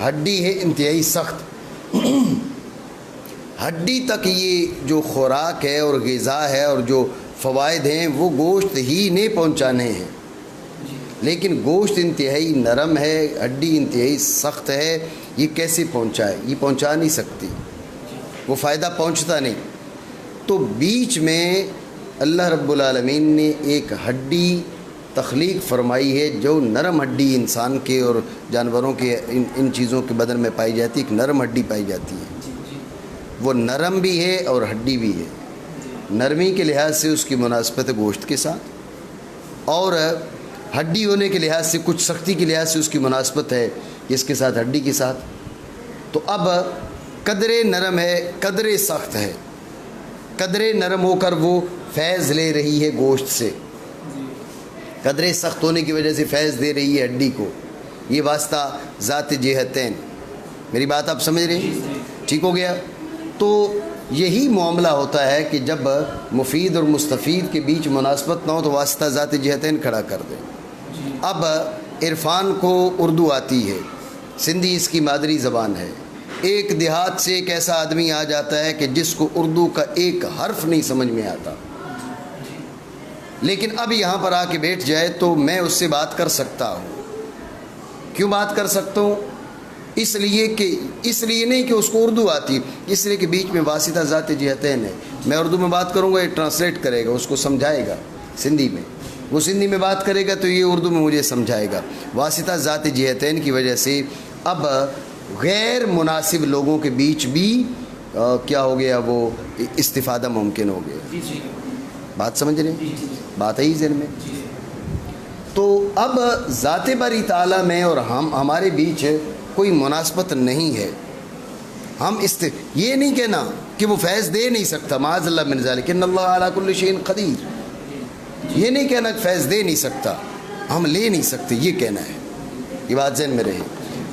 ہڈی ہے انتہائی سخت، ہڈی تک یہ جو خوراک ہے اور غذا ہے اور جو فوائد ہیں وہ گوشت ہی نے پہنچانے ہیں، لیکن گوشت انتہائی نرم ہے، ہڈی انتہائی سخت ہے، یہ کیسے پہنچائے؟ یہ پہنچا نہیں سکتی، وہ فائدہ پہنچتا نہیں۔ تو بیچ میں اللہ رب العالمین نے ایک ہڈی تخلیق فرمائی ہے، جو نرم ہڈی انسان کے اور جانوروں کے ان چیزوں کے بدن میں پائی جاتی ہے، ایک نرم ہڈی پائی جاتی ہے، وہ نرم بھی ہے اور ہڈی بھی ہے۔ نرمی کے لحاظ سے اس کی مناسبت گوشت کے ساتھ، اور ہڈی ہونے کے لحاظ سے کچھ سختی کے لحاظ سے اس کی مناسبت ہے اس کے ساتھ، ہڈی کے ساتھ۔ تو اب قدرے نرم ہے، قدرے سخت ہے، قدرے نرم ہو کر وہ فیض لے رہی ہے گوشت سے، قدرے سخت ہونے کی وجہ سے فیض دے رہی ہے ہڈی کو۔ یہ واسطہ ذات جہتین۔ میری بات آپ سمجھ رہے ہیں؟ ٹھیک ہو گیا؟ تو یہی معاملہ ہوتا ہے کہ جب مفید اور مستفید کے بیچ مناسبت نہ ہو تو واسطہ ذات جہتین کھڑا کر دیں۔ اب عرفان کو اردو آتی ہے، سندھی اس کی مادری زبان ہے۔ ایک دیہات سے ایک ایسا آدمی آ جاتا ہے کہ جس کو اردو کا ایک حرف نہیں سمجھ میں آتا، لیکن اب یہاں پر آ کے بیٹھ جائے تو میں اس سے بات کر سکتا ہوں۔ کیوں بات کر سکتا ہوں؟ اس لیے نہیں کہ اس کو اردو آتی، اس لیے کہ بیچ میں واسطہ ذات جہتین ہے۔ میں اردو میں بات کروں گا، یہ ٹرانسلیٹ کرے گا، اس کو سمجھائے گا سندھی میں، وہ سندھی میں بات کرے گا تو یہ اردو میں مجھے سمجھائے گا۔ واسطہ ذات جہتین کی وجہ سے اب غیر مناسب لوگوں کے بیچ بھی کیا ہو گیا، وہ استفادہ ممکن ہو گیا۔ بات سمجھ رہے ہیں؟ بات آئی ذہن میں؟ تو اب ذات باری تعالیٰ میں اور ہمارے بیچ کوئی مناسبت نہیں ہے۔ ہم یہ نہیں کہنا کہ وہ فیض دے نہیں سکتا، معاذ اللہ من ذالک، ان اللہ علی کل شیء قدیر، یہ نہیں کہنا کہ فیض دے نہیں سکتا، ہم لے نہیں سکتے، یہ کہنا ہے۔ یہ بات ذہن میں رہے،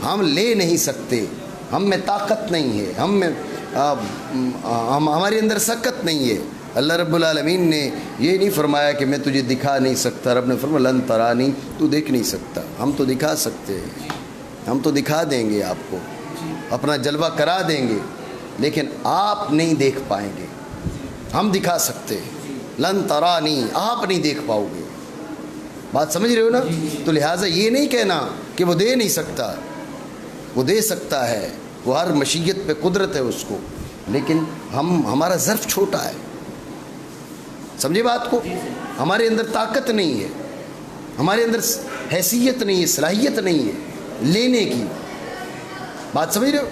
ہم لے نہیں سکتے، ہم میں طاقت نہیں ہے، ہمارے اندر سکت نہیں ہے۔ اللہ رب العالمین نے یہ نہیں فرمایا کہ میں تجھے دکھا نہیں سکتا، رب نے فرمایا لن ترانی، تو دیکھ نہیں سکتا، ہم تو دکھا سکتے ہیں، ہم تو دکھا دیں گے آپ کو، اپنا جلوہ کرا دیں گے، لیکن آپ نہیں دیکھ پائیں گے، ہم دکھا سکتے ہیں، لن ترانی، آپ نہیں دیکھ پاؤ گے۔ بات سمجھ رہے ہو نا؟ تو لہٰذا یہ نہیں کہنا کہ وہ دے نہیں سکتا، وہ دے سکتا ہے، وہ ہر مشیت پہ قدرت ہے اس کو، لیکن ہمارا ظرف چھوٹا ہے، سمجھے بات کو؟ ہمارے اندر طاقت نہیں ہے، ہمارے اندر حیثیت نہیں ہے، صلاحیت نہیں ہے لینے کی۔ بات سمجھ رہے ہو؟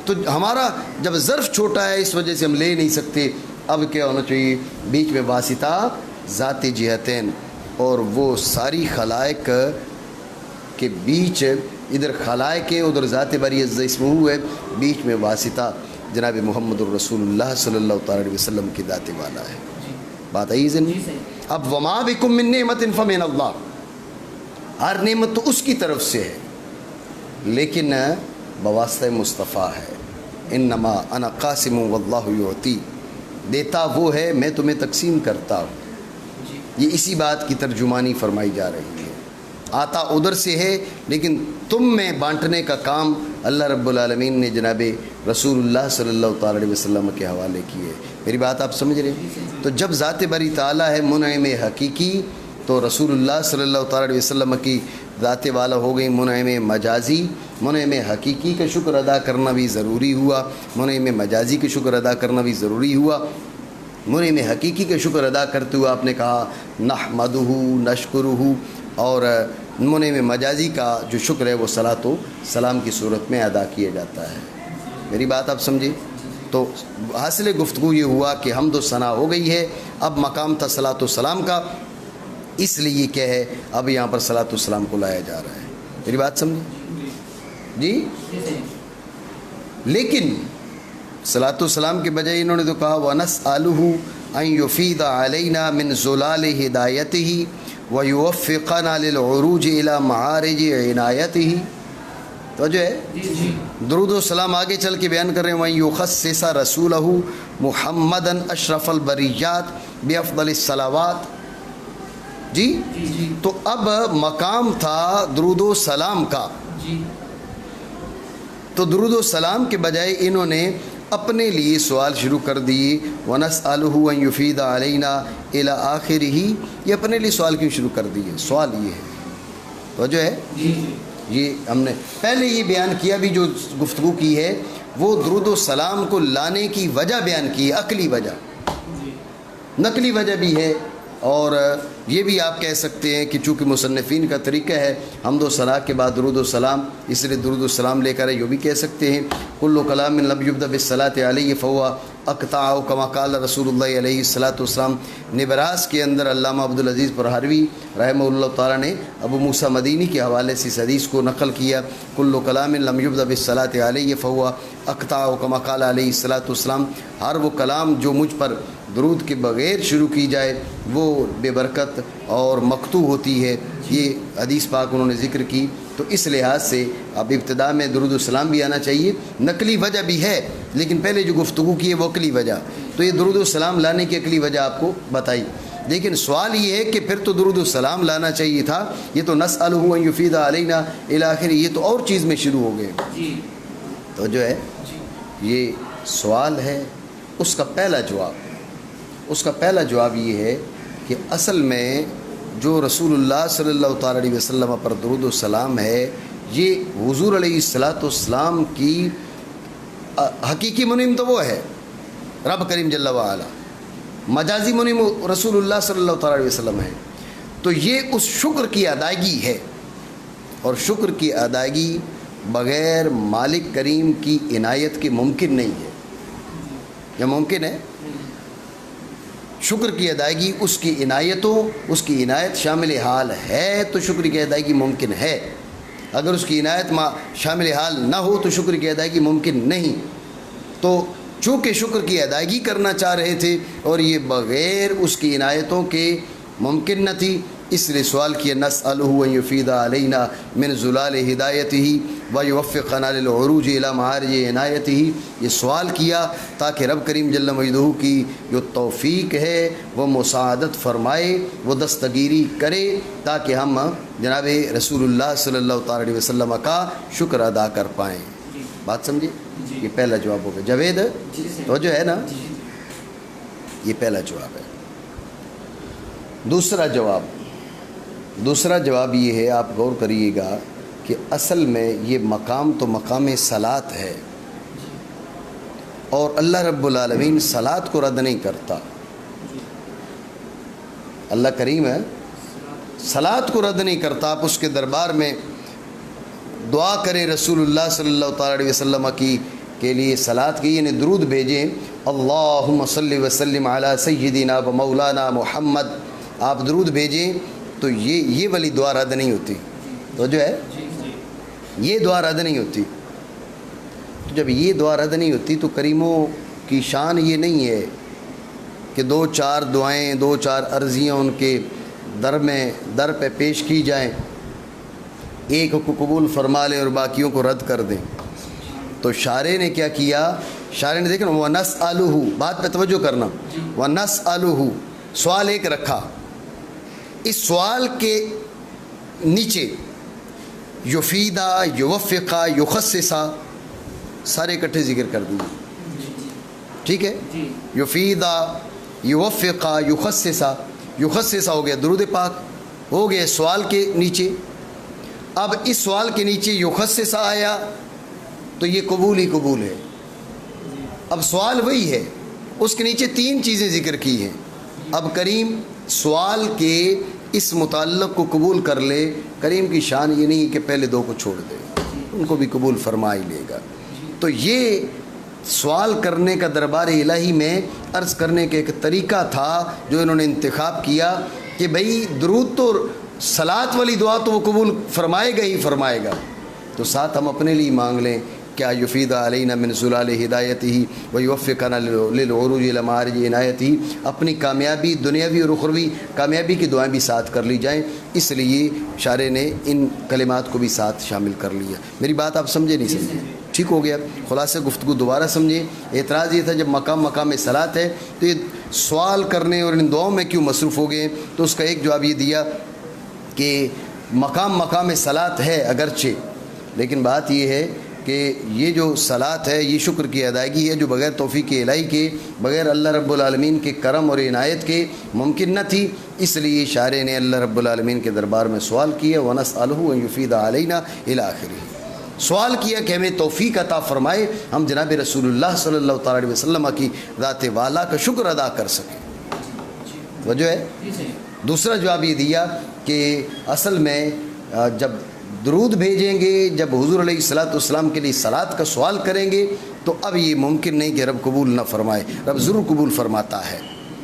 تو ہمارا جب ظرف چھوٹا ہے اس وجہ سے ہم لے نہیں سکتے۔ اب کیا ہونا چاہیے؟ بیچ میں واسطہ ذات جہتین، اور وہ ساری خلائق کے بیچ، ادھر خلائق ہے ادھر ذات باری عز اسمہ ہے، بیچ میں واسطہ جناب محمد الرسول اللہ صلی اللہ تعالی علیہ وسلم کی ذات والا ہے۔ بات آئی ذہن میں؟ اب وما بکم من نعمت فمن اللہ، ہر نعمت تو اس کی طرف سے ہے، لیکن بواسطہ مصطفیٰ ہے۔ انما انا قاسم واللہ یعطی، دیتا وہ ہے، میں تمہیں تقسیم کرتا ہوں۔ یہ اسی بات کی ترجمانی فرمائی جا رہی ہے، آتا ادھر سے ہے، لیکن تم میں بانٹنے کا کام اللہ رب العالمین نے جناب رسول اللہ صلی اللہ تعالی علیہ وسلم کے حوالے کیے. میری بات آپ سمجھ رہے ہیں؟ تو جب ذات باری تعالیٰ ہے منعم حقیقی تو رسول اللہ صلی اللہ تعالی علیہ وسلم کی ذات والا ہو گئی منعم مجازی. منعم حقیقی کا شکر ادا کرنا بھی ضروری ہوا, منعم مجازی کا شکر ادا کرنا بھی ضروری ہوا. منعم حقیقی کا شکر ادا کرتے ہوئے آپ نے کہا نحمدہ نشکرہ, اور منعم مجازی کا جو شکر ہے وہ صلاۃ و سلام کی صورت میں ادا کیا جاتا ہے. میری بات آپ سمجھیں؟ تو حاصل گفتگو یہ ہوا کہ حمد و ثنا ہو گئی ہے, اب مقام تھا صلاۃ و سلام کا, اس لیے کیا ہے اب یہاں پر صلاۃ و سلام کو لایا جا رہا ہے. میری بات سمجھیں جی؟ لیکن صلاۃ و سلام کے بجائے انہوں نے تو کہا وَنَسْأَلُهُ أَن يُفِيدَ عَلَيْنَا مِن زُلَالِ هِدَایَتِهِ وَيُوَفِّقَنَا لِلْعُرُوجِ إِلَى مَعَارِجِ عِنَایَتِهِ. تو جو ہے درود و سلام آگے چل کے بیان کر رہے ہیں وَأَن يُخَصِّصَ رَسُولَهُ مُحَمَّدًا أَشْرَفَ الْبَرِيَّاتِ بِأَفْضَلِ الصَّلَوَاتِ. جی تو اب مقام تھا درود و سلام کا, تو درود و سلام کے بجائے انہوں نے اپنے لیے سوال شروع کر دیے وَنَسْأَلُهُ أَن يُفِيدَ عَلَيْنَا إِلَى آخِرِهِ. یہ اپنے لیے سوال کیوں شروع کر دیے؟ سوال یہ ہے تو جو ہے یہ ہم نے پہلے یہ بیان کیا بھی, جو گفتگو کی ہے وہ درود و سلام کو لانے کی وجہ بیان کی ہے, عقلی وجہ, نقلی وجہ بھی ہے, اور یہ بھی آپ کہہ سکتے ہیں کہ چونکہ مصنفین کا طریقہ ہے حمد و ثنا کے بعد درود و سلام, اس لیے درود و سلام لے کر یہ بھی کہہ سکتے ہیں کل کلام لم یبدأ بالصلاۃ علیہ فہو اقطاع کما قال رسول اللہ علیہ الصلاۃ والسلام. نبراس کے اندر علامہ عبدالعزیز پرہروی رحمہ اللہ تعالیٰ نے ابو موسیٰ مدینی کے حوالے سے اس حدیث کو نقل کیا کل کلام لم یبدأ بالصلاۃ علیہ فہو اقطاع کما قال علیہ الصلاۃ والسلام. ہر وہ کلام جو مجھ پر درود کے بغیر شروع کی جائے وہ بے برکت اور مقطوع ہوتی ہے. یہ حدیث پاک انہوں نے ذکر کی. تو اس لحاظ سے اب ابتدا میں درود السلام بھی آنا چاہیے. نقلی وجہ بھی ہے لیکن پہلے جو گفتگو کی ہے وہ عقلی وجہ, تو یہ درود السلام لانے کی عقلی وجہ آپ کو بتائی. لیکن سوال یہ ہے کہ پھر تو درود السلام لانا چاہیے تھا, یہ تو نسألہ ان یفید علینا الی آخر, یہ تو اور چیز میں شروع ہو گئے. تو جو ہے یہ سوال ہے, اس کا پہلا جواب یہ ہے کہ اصل میں جو رسول اللہ صلی اللہ تعالی علیہ وسلم پر درود و سلام ہے یہ حضور علیہ الصلاۃ والسلام کی حقیقی منعم تو وہ ہے رب کریم جل وعلا, مجازی منعم رسول اللہ صلی اللہ تعالی علیہ وسلم ہے. تو یہ اس شکر کی ادائیگی ہے, اور شکر کی ادائیگی بغیر مالک کریم کی عنایت کے ممکن نہیں ہے. یا ممکن ہے؟ شکر کی ادائیگی اس کی عنایت شامل حال ہے تو شکر کی ادائیگی ممکن ہے. اگر اس کی عنایت شامل حال نہ ہو تو شکر کی ادائیگی ممکن نہیں. تو چونکہ شکر کی ادائیگی کرنا چاہ رہے تھے اور یہ بغیر اس کی عنایتوں کے ممکن نہ تھی, اس لیے سوال کیا نسألہ ان یفید علینا من زلال ہدایتہ ویوفقنا للعروج الی معارج عنایتہ. یہ سوال کیا تاکہ رب کریم جل مجدہ کی جو توفیق ہے وہ مساعدت فرمائے, وہ دستگیری کرے, تاکہ ہم جناب رسول اللہ صلی اللہ تعالی علیہ وسلم کا شکر ادا کر پائیں. بات سمجھے؟ یہ پہلا جواب ہوگا. جاوید تو جو ہے نا یہ پہلا جواب ہے. دوسرا جواب یہ ہے, آپ غور کریے گا کہ اصل میں یہ مقام تو مقام صلاۃ ہے, اور اللہ رب العالمین صلاۃ کو رد نہیں کرتا. اللہ کریم ہے, صلاۃ کو رد نہیں کرتا. آپ اس کے دربار میں دعا کریں رسول اللہ صلی اللہ تعالی علیہ وسلم کے لیے صلاۃ کی, یعنی درود بھیجیں اللہم صلی وسلم علی سیدنا و مولانا محمد, آپ درود بھیجیں تو یہ والی دعا رد نہیں ہوتی. تو جو ہے یہ دعا رد نہیں ہوتی. تو جب یہ دعا رد نہیں ہوتی تو کریموں کی شان یہ نہیں ہے کہ 2-4 دعائیں 2-4 عرضیاں ان کے در پہ پیش کی جائیں, ایک کو قبول فرما لیں اور باقیوں کو رد کر دیں. تو شارع نے کیا کیا, شارع نے دیکھنا وَنَسْأَلُهُ, بات پہ توجہ کرنا, وَنَسْأَلُهُ سوال ایک رکھا, اس سوال کے نیچے یفیدہ یوفقہ یخصصہ سارے اکٹھے ذکر کر دیے. ٹھیک ہے. یفیدہ، یوفقہ، یخصصہ. یخصصہ ہو گیا درود پاک، ہو گیا سوال کے نیچے. اب اس سوال کے نیچے یخصصہ آیا تو یہ قبول ہی قبول ہے. اب سوال وہی ہے، اس کے نیچے 3 چیزیں ذکر کی ہیں. اب کریم سوال کے اس متعلق کو قبول کر لے. کریم کی شان یہ نہیں کہ پہلے 2 کو چھوڑ دے، ان کو بھی قبول فرما ہی لے گا. تو یہ سوال کرنے کا دربار الہی میں عرض کرنے کا ایک طریقہ تھا جو انہوں نے انتخاب کیا کہ بھئی درود تو صلات والی دعا تو وہ قبول فرمائے گا ہی فرمائے گا، تو ساتھ ہم اپنے لیے مانگ لیں کیا یفید علینا من زلال ہدایتہ ویوفقنا للعروج الی معارج عنایتہ. اپنی کامیابی دنیاوی اور اخروی کامیابی کی دعائیں بھی ساتھ کر لی جائیں. اس لیے شارع نے ان کلمات کو بھی ساتھ شامل کر لیا. میری بات آپ سمجھے نہیں سمجھے؟ ٹھیک ہو گیا. خلاصہ گفتگو دوبارہ سمجھیں. اعتراض یہ تھا جب مقام صلات ہے تو یہ سوال کرنے اور ان دعاؤں میں کیوں مصروف ہو گئے؟ تو اس کا ایک جواب یہ دیا کہ مقام صلات ہے اگرچہ، لیکن بات یہ ہے کہ یہ جو صلات ہے یہ شکر کی ادائیگی ہے جو بغیر توفیق الہی کے، بغیر اللہ رب العالمین کے کرم اور عنایت کے ممکن نہ تھی. اس لیے شارع نے اللہ رب العالمین کے دربار میں سوال کیا وَنَسْأَلُهُ أَن يُفِيدَ عَلَيْنَا إِلَى آخِرِهِ. سوال کیا کہ ہمیں توفیق عطا فرمائے، ہم جناب رسول اللہ صلی اللہ تعالیٰ علیہ وسلم کی ذات والا کا شکر ادا کر سکیں. وجہ ہے. دوسرا جواب یہ دیا کہ اصل میں جب درود بھیجیں گے، جب حضور علیہ الصلوۃ والسلام کے لیے صلات کا سوال کریں گے تو اب یہ ممکن نہیں کہ رب قبول نہ فرمائے. رب ضرور قبول فرماتا ہے.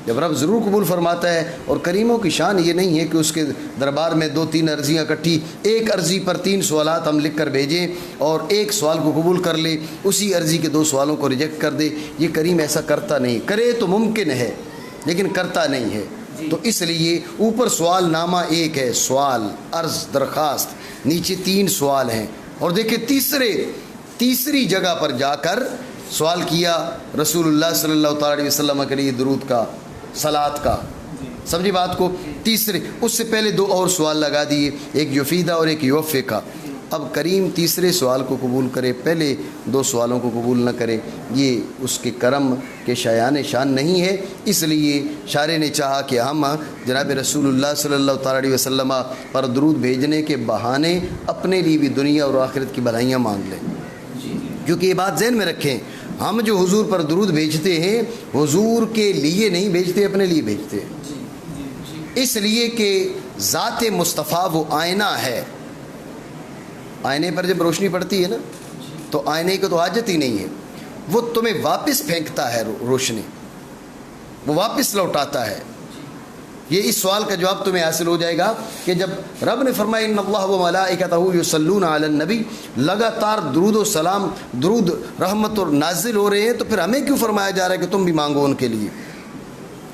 جب رب ضرور قبول فرماتا ہے، اور کریموں کی شان یہ نہیں ہے کہ اس کے دربار میں 2-3 عرضیاں اکٹھی، ایک عرضی پر 3 سوالات ہم لکھ کر بھیجیں اور ایک سوال کو قبول کر لے، اسی عرضی کے 2 سوالوں کو ریجیکٹ کر دے. یہ کریم ایسا کرتا نہیں. کرے تو ممکن ہے لیکن کرتا نہیں ہے. تو اس لیے اوپر سوال نامہ ایک ہے، سوال، عرض، درخواست، نیچے 3 سوال ہیں. اور دیکھیں تیسری جگہ پر جا کر سوال کیا رسول اللہ صلی اللہ تعالیٰ علیہ وسلم کے لیے درود کا، صلات کا. سمجھی بات کو؟ تیسرے، اس سے پہلے 2 اور سوال لگا دیے، ایک یفیدہ اور ایک یوفقہ. اب کریم تیسرے سوال کو قبول کرے، پہلے 2 سوالوں کو قبول نہ کرے، یہ اس کے کرم کے شایان شان نہیں ہے. اس لیے شارع نے چاہا کہ ہم جناب رسول اللہ صلی اللہ تعالیٰ علیہ وسلم پر درود بھیجنے کے بہانے اپنے لیے بھی دنیا اور آخرت کی بھلائیاں مانگ لیں. کیونکہ یہ بات ذہن میں رکھیں، ہم جو حضور پر درود بھیجتے ہیں حضور کے لیے نہیں بھیجتے، اپنے لیے بھیجتے ہیں. اس لیے کہ ذات مصطفیٰ وہ آئینہ ہے. آئینے پر جب روشنی پڑتی ہے نا تو آئینے کو تو حاجت ہی نہیں ہے، وہ تمہیں واپس پھینکتا ہے روشنی، وہ واپس لوٹاتا ہے. یہ اس سوال کا جواب تمہیں حاصل ہو جائے گا کہ جب رب نے فرمایا ان اللہ و ملائکتہ یصلون علی النبی، لگاتار درود و سلام، درود، رحمت اور نازل ہو رہے ہیں، تو پھر ہمیں کیوں فرمایا جا رہا ہے کہ تم بھی مانگو ان کے لیے؟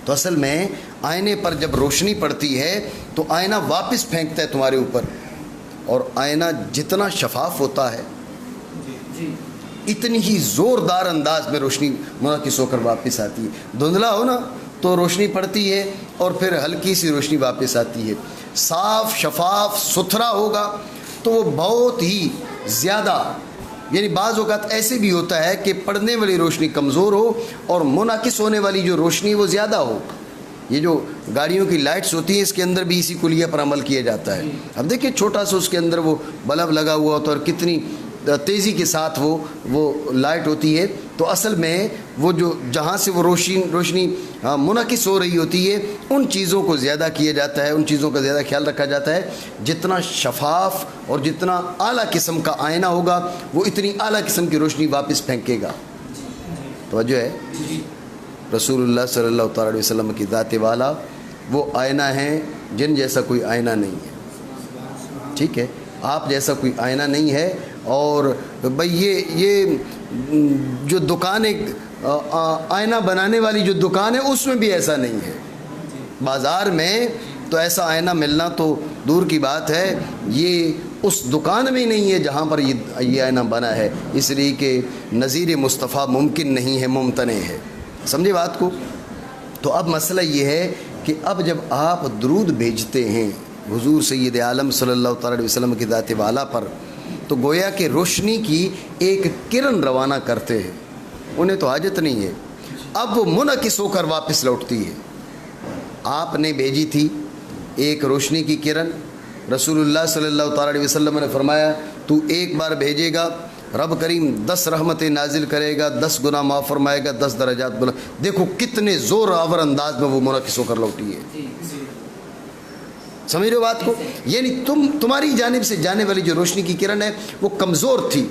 تو اصل میں آئینے پر جب روشنی پڑتی ہے تو آئینہ واپس پھینکتا ہے تمہارے اوپر، اور آئینہ جتنا شفاف ہوتا ہے اتنی ہی زوردار انداز میں روشنی منعکس ہو کر واپس آتی ہے. دھندلا ہو نا تو روشنی پڑتی ہے اور پھر ہلکی سی روشنی واپس آتی ہے. صاف شفاف ستھرا ہوگا تو وہ بہت ہی زیادہ، یعنی بعض اوقات ایسے بھی ہوتا ہے کہ پڑنے والی روشنی کمزور ہو اور منعکس ہونے والی جو روشنی وہ زیادہ ہو. یہ جو گاڑیوں کی لائٹس ہوتی ہیں اس کے اندر بھی اسی کلیہ پر عمل کیا جاتا ہے. اب دیکھیں چھوٹا سا اس کے اندر وہ بلب لگا ہوا ہوتا ہے اور کتنی تیزی کے ساتھ وہ لائٹ ہوتی ہے. تو اصل میں وہ جو جہاں سے وہ روشنی منعکس ہو رہی ہوتی ہے ان چیزوں کو زیادہ کیا جاتا ہے، ان چیزوں کا زیادہ خیال رکھا جاتا ہے. جتنا شفاف اور جتنا اعلیٰ قسم کا آئینہ ہوگا وہ اتنی اعلیٰ قسم کی روشنی واپس پھینکے گا. توجہ ہے؟ رسول اللہ صلی اللہ تعالیٰ علیہ وسلم کی ذات والا وہ آئینہ ہیں جن جیسا کوئی آئینہ نہیں ہے. ٹھیک ہے، آپ جیسا کوئی آئینہ نہیں ہے. اور بھئی یہ جو دکان ایک آئینہ بنانے والی جو دکان ہے اس میں بھی ایسا نہیں ہے. بازار میں تو ایسا آئینہ ملنا تو دور کی بات ہے، یہ اس دکان میں نہیں ہے جہاں پر یہ آئینہ بنا ہے. اس لیے کہ نظیر مصطفیٰ ممکن نہیں ہے، ممتنع ہے. سمجھے بات کو؟ تو اب مسئلہ یہ ہے کہ اب جب آپ درود بھیجتے ہیں حضور سید عالم صلی اللہ تعالیٰ علیہ وسلم کی ذات والا پر، تو گویا کہ روشنی کی ایک کرن روانہ کرتے ہیں، انہیں تو حاجت نہیں ہے، اب وہ منعکس ہو کر واپس لوٹتی ہے۔ آپ نے بھیجی تھی ایک روشنی کی کرن، رسول اللہ صلی اللہ تعالیٰ علیہ وسلم نے فرمایا تو ایک بار بھیجے گا رب کریم 10 رحمتیں نازل کرے گا، 10 گناہ معاف فرمائے گا، 10 درجات بلند۔ دیکھو کتنے زور آور انداز میں وہ منعکس ہو کر لوٹی ہے، سمجھ رہے ہو بات کو؟ یعنی تمہاری جانب سے جانے والی جو روشنی کی کرن ہے وہ کمزور تھی،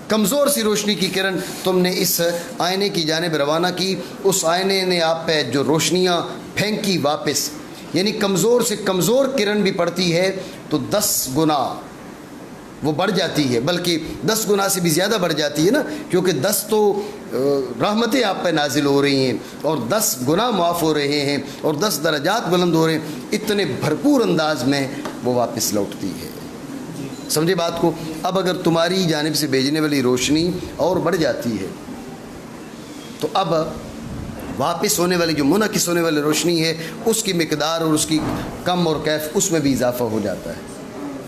کمزور سی روشنی کی کرن تم نے اس آئینے کی جانب روانہ کی، اس آئینے نے آپ پہ جو روشنیاں پھینکی واپس، یعنی کمزور سے کمزور کرن بھی پڑتی ہے تو 10 گنا وہ بڑھ جاتی ہے، بلکہ 10 گنا سے بھی زیادہ بڑھ جاتی ہے نا، کیونکہ 10 تو رحمتیں آپ پہ نازل ہو رہی ہیں اور 10 گناہ معاف ہو رہے ہیں اور 10 درجات بلند ہو رہے ہیں، اتنے بھرپور انداز میں وہ واپس لوٹتی ہے، سمجھے بات کو؟ اب اگر تمہاری جانب سے بھیجنے والی روشنی اور بڑھ جاتی ہے تو اب واپس ہونے والی جو منعکس ہونے والی روشنی ہے اس کی مقدار اور اس کی کم اور کیف اس میں بھی اضافہ ہو جاتا ہے۔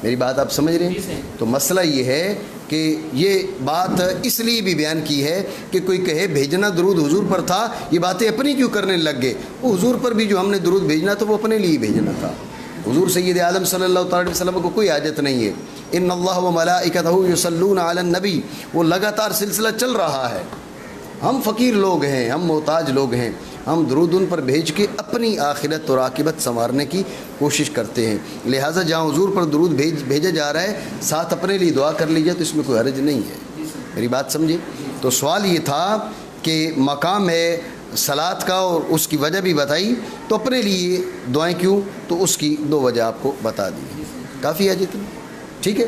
میری بات آپ سمجھ رہے ہیں؟ تو مسئلہ یہ ہے کہ یہ بات اس لیے بھی بیان کی ہے کہ کوئی کہے بھیجنا درود حضور پر تھا، یہ باتیں اپنی کیوں کرنے لگ گئے؟ وہ حضور پر بھی جو ہم نے درود بھیجنا تھا وہ اپنے لیے بھیجنا تھا، حضور سید عالم صلی اللہ تعالی علیہ وسلم کو کوئی حاجت نہیں ہے۔ ان اللہ و ملائکتہ یصلون علی النبی، وہ لگاتار سلسلہ چل رہا ہے۔ ہم فقیر لوگ ہیں، ہم محتاج لوگ ہیں، ہم درود ان پر بھیج کے اپنی آخرت اور عاقبت سنوارنے کی کوشش کرتے ہیں، لہٰذا جہاں حضور پر درود بھیجا جا رہا ہے ساتھ اپنے لیے دعا کر لیجیے تو اس میں کوئی حرج نہیں ہے۔ میری بات سمجھے؟ تو سوال یہ تھا کہ مقام ہے صلاۃ کا اور اس کی وجہ بھی بتائی، تو اپنے لیے دعائیں کیوں؟ تو اس کی 2 وجہ آپ کو بتا دی، کافی ہے جتنا، ٹھیک ہے۔